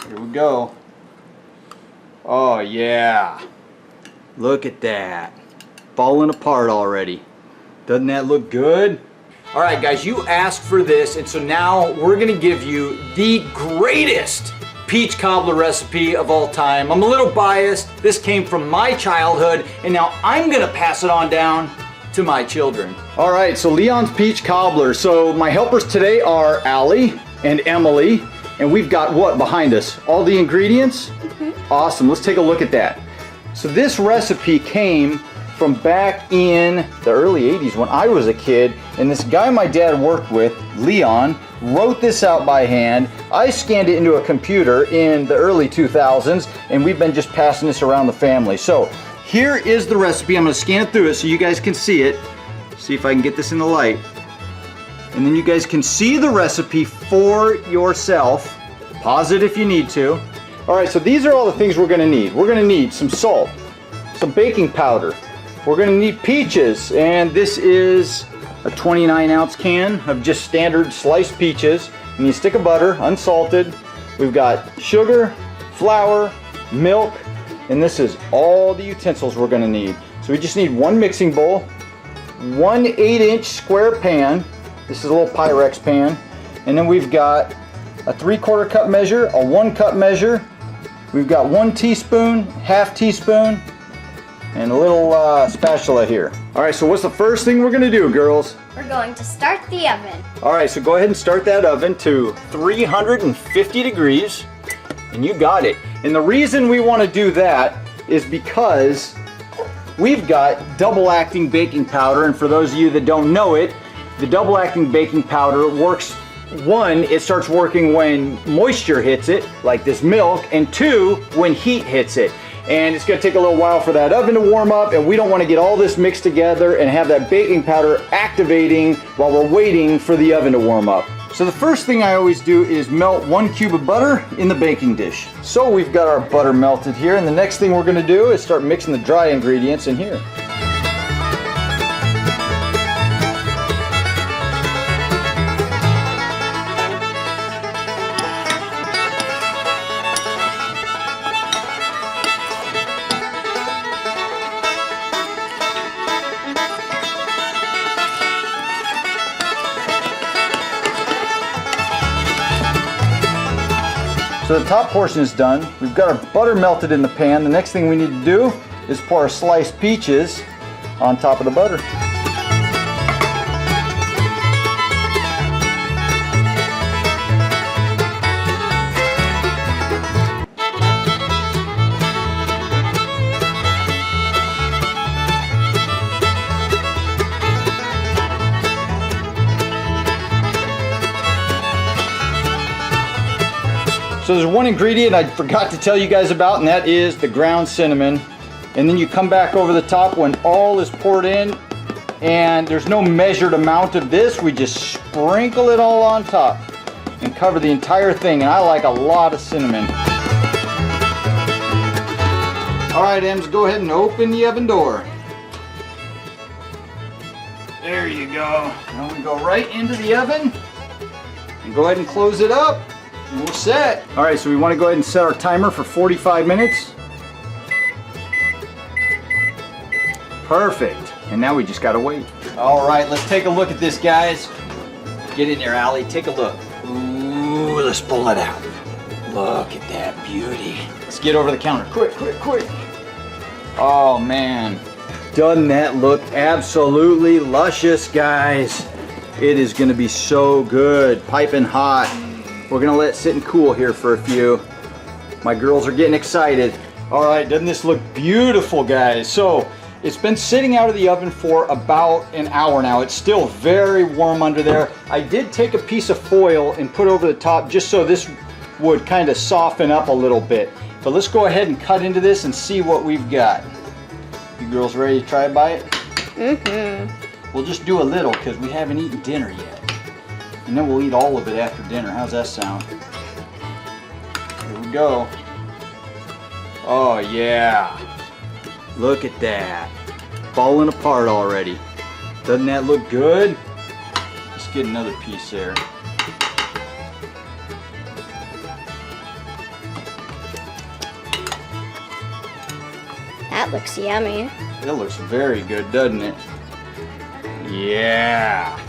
Here we go. Oh yeah. Look at that. Falling apart already. Doesn't that look good? Alright guys, you asked for this, and so now we're gonna give you the greatest peach cobbler recipe of all time. I'm a little biased. This came from my childhood, and now I'm gonna pass it on down to my children. Alright, so Leon's peach cobbler. So my helpers today are Allie and Emily, and we've got what behind us? All the ingredients? Awesome, let's take a look at that. So this recipe came from back in the early 80s when I was a kid, and this guy my dad worked with, Leon, wrote this out by hand. I scanned it into a computer in the early 2000s, and we've been just passing this around the family. So here is the recipe. I'm going to scan through it so you guys can see it. See if I can get this in the light. And then you guys can see the recipe for yourself. Pause it if you need to. Alright, so these are all the things we're going to need. We're going to need some salt, some baking powder. We're going to need peaches, and this is a 29-ounce can of just standard sliced peaches. You need a stick of butter, unsalted. We've got sugar, flour, milk, and this is all the utensils we're going to need. So we just need one mixing bowl, one 8-inch square pan. This is a little Pyrex pan. And then we've got a 3/4 cup measure, a 1 cup measure. We've got 1 teaspoon, half teaspoon, and a little spatula here. Alright, so what's the first thing we're going to do, girls? We're going to start the oven. Alright, so go ahead and start that oven to 350 degrees. And you got it. And the reason we want to do that is because we've got double-acting baking powder. And for those of you that don't know it, the double-acting baking powder works, one, it starts working when moisture hits it, like this milk, and two, when heat hits it. And it's going to take a little while for that oven to warm up, and we don't want to get all this mixed together and have that baking powder activating while we're waiting for the oven to warm up. So the first thing I always do is melt 1 cube of butter in the baking dish. So we've got our butter melted here, and the next thing we're going to do is start mixing the dry ingredients in here. So the top portion is done. We've got our butter melted in the pan. The next thing we need to do is pour our sliced peaches on top of the butter. So there's one ingredient I forgot to tell you guys about, and that is the ground cinnamon. And then you come back over the top when all is poured in, and there's no measured amount of this. We just sprinkle it all on top and cover the entire thing, and I like a lot of cinnamon. Alright, Ems, go ahead and open the oven door. There you go. Now we go right into the oven and go ahead and close it up. We're set. Alright, so we want to go ahead and set our timer for 45 minutes. Perfect. And now we just gotta wait. Alright, let's take a look at this, guys. Get in there, Allie. Take a look. Ooh, let's pull it out. Look at that beauty. Let's get over the counter. Quick, quick, quick. Oh, man. Doesn't that look absolutely luscious, guys? It is going to be so good. Piping hot. We're going to let it sit and cool here for a few. My girls are getting excited. All right, doesn't this look beautiful, guys? So it's been sitting out of the oven for about an hour now. It's still very warm under there. I did take a piece of foil and put over the top just so this would kind of soften up a little bit. But let's go ahead and cut into this and see what we've got. You girls ready to try a bite? Mm-hmm. We'll just do a little because we haven't eaten dinner yet. And then we'll eat all of it after dinner. How's that sound? Here we go. Oh yeah. Look at that. Falling apart already. Doesn't that look good? Let's get another piece there. That looks yummy. It looks very good, doesn't it? Yeah.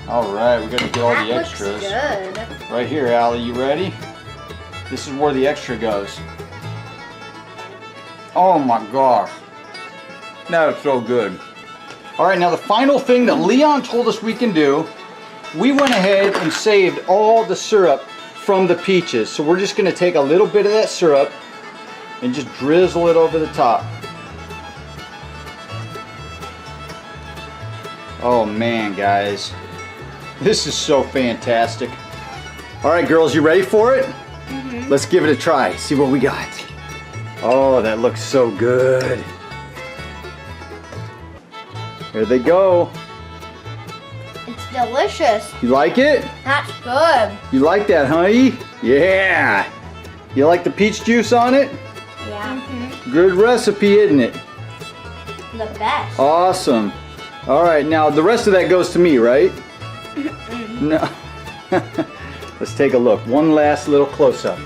All right, we got to get all the extras. That looks good. Right here, Allie, you ready? This is where the extra goes. Oh my gosh. That is so good. All right, now the final thing that Leon told us we can do, we went ahead and saved all the syrup from the peaches. So we're just gonna take a little bit of that syrup and just drizzle it over the top. Oh man, guys. This is so fantastic. All right, girls, you ready for it? Mm-hmm. Let's give it a try, see what we got. Oh, that looks so good. Here they go. It's delicious. You like it? That's good. You like that, honey? Yeah. You like the peach juice on it? Yeah. Good recipe, isn't it? The best. Awesome. All right, now the rest of that goes to me, right? No. Let's take a look. One last little close-up.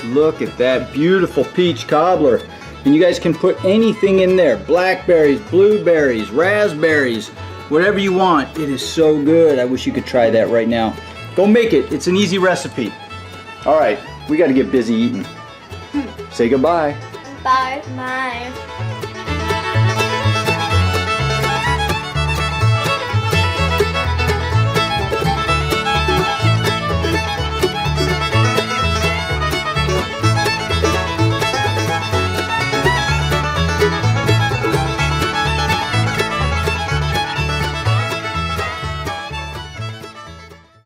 Look at that beautiful peach cobbler. And you guys can put anything in there. Blackberries, blueberries, raspberries, whatever you want. It is so good. I wish you could try that right now. Go make it. It's an easy recipe. All right, we got to get busy eating. Say goodbye. Bye. Bye.